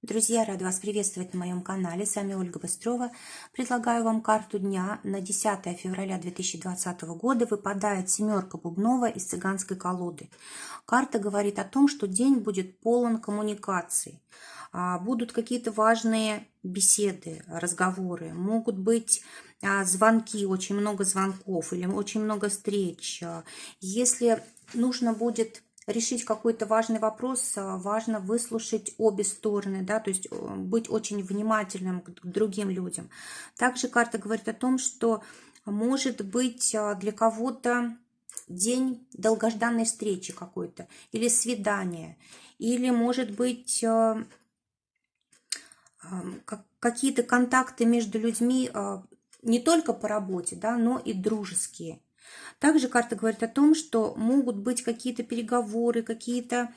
Друзья, рада вас приветствовать на моем канале. С вами Ольга Быстрова. Предлагаю вам карту дня на 10 февраля 2020 года. Выпадает семерка бубнова из цыганской колоды. Карта говорит о том, что день будет полон коммуникаций. Будут какие-то важные беседы, разговоры. Могут быть звонки, очень много звонков или очень много встреч. Если нужно будет решить какой-то важный вопрос, важно выслушать обе стороны, да, то есть быть очень внимательным к другим людям. Также карта говорит о том, что может быть для кого-то день долгожданной встречи какой-то, или свидания, или может быть какие-то контакты между людьми не только по работе, да, но и дружеские. Также карта говорит о том, что могут быть какие-то переговоры, какие-то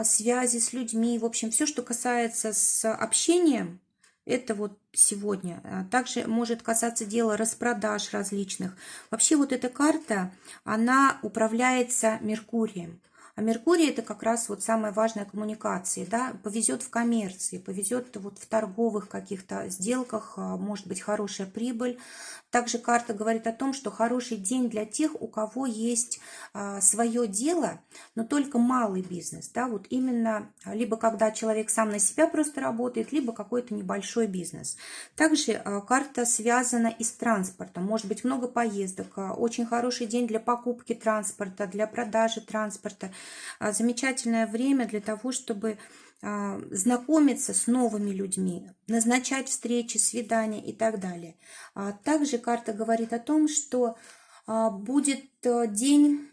связи с людьми. В общем, все, что касается с общением, это вот сегодня. Также может касаться дела распродаж различных. Вообще вот эта карта, она управляется Меркурием. А Меркурий это как раз вот самая важная коммуникация, да, повезет в коммерции, повезет вот в торговых каких-то сделках, может быть хорошая прибыль. Также карта говорит о том, что хороший день для тех, у кого есть свое дело, но только малый бизнес, да, вот именно либо когда человек сам на себя просто работает, либо какой-то небольшой бизнес. Также карта связана и с транспортом, может быть много поездок, очень хороший день для покупки транспорта, для продажи транспорта. Замечательное время для того, чтобы знакомиться с новыми людьми, назначать встречи, свидания и так далее. Также карта говорит о том, что будет день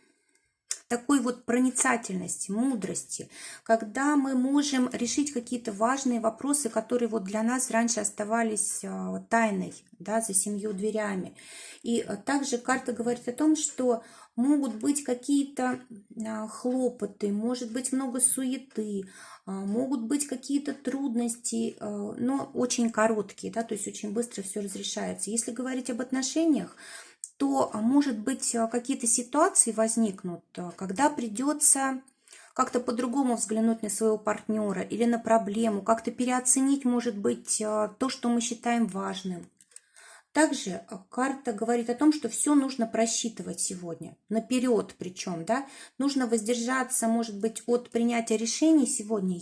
такой вот проницательности, мудрости, когда мы можем решить какие-то важные вопросы, которые вот для нас раньше оставались тайной, да, за 7 дверями. И также карта говорит о том, что могут быть какие-то хлопоты, может быть много суеты, могут быть какие-то трудности, но очень короткие, да, то есть очень быстро все разрешается. Если говорить об отношениях, то, может быть, какие-то ситуации возникнут, когда придется как-то по-другому взглянуть на своего партнера или на проблему, как-то переоценить, может быть, то, что мы считаем важным. Также карта говорит о том, что все нужно просчитывать сегодня, наперед причем, да, нужно воздержаться, может быть, от принятия решений сегодня,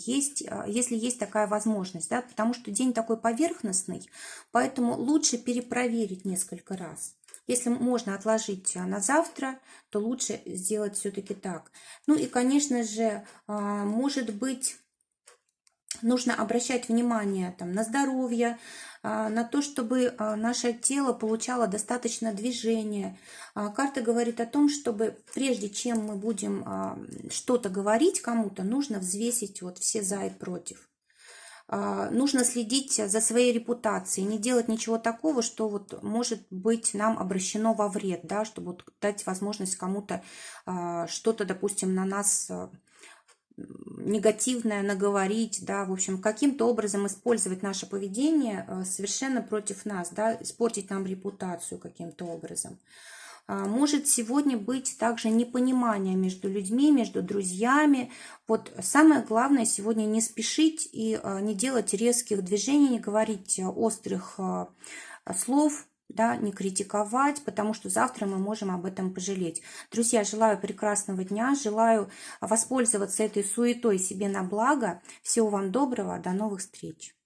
если есть такая возможность, да, потому что день такой поверхностный, поэтому лучше перепроверить несколько раз. Если можно отложить на завтра, то лучше сделать все-таки так. Ну и, конечно же, может быть, нужно обращать внимание там, на здоровье, на то, чтобы наше тело получало достаточно движения. Карта говорит о том, чтобы прежде чем мы будем что-то говорить кому-то, нужно взвесить вот все за и против. Нужно следить за своей репутацией, не делать ничего такого, что вот может быть нам обращено во вред, да, чтобы вот дать возможность кому-то что-то, допустим, на нас негативное наговорить, да, в общем, каким-то образом использовать наше поведение совершенно против нас, да, испортить нам репутацию каким-то образом. Может сегодня быть также непонимание между людьми, между друзьями. Вот самое главное сегодня не спешить и не делать резких движений, не говорить острых слов, да, не критиковать, потому что завтра мы можем об этом пожалеть. Друзья, желаю прекрасного дня, желаю воспользоваться этой суетой себе на благо. Всего вам доброго, до новых встреч.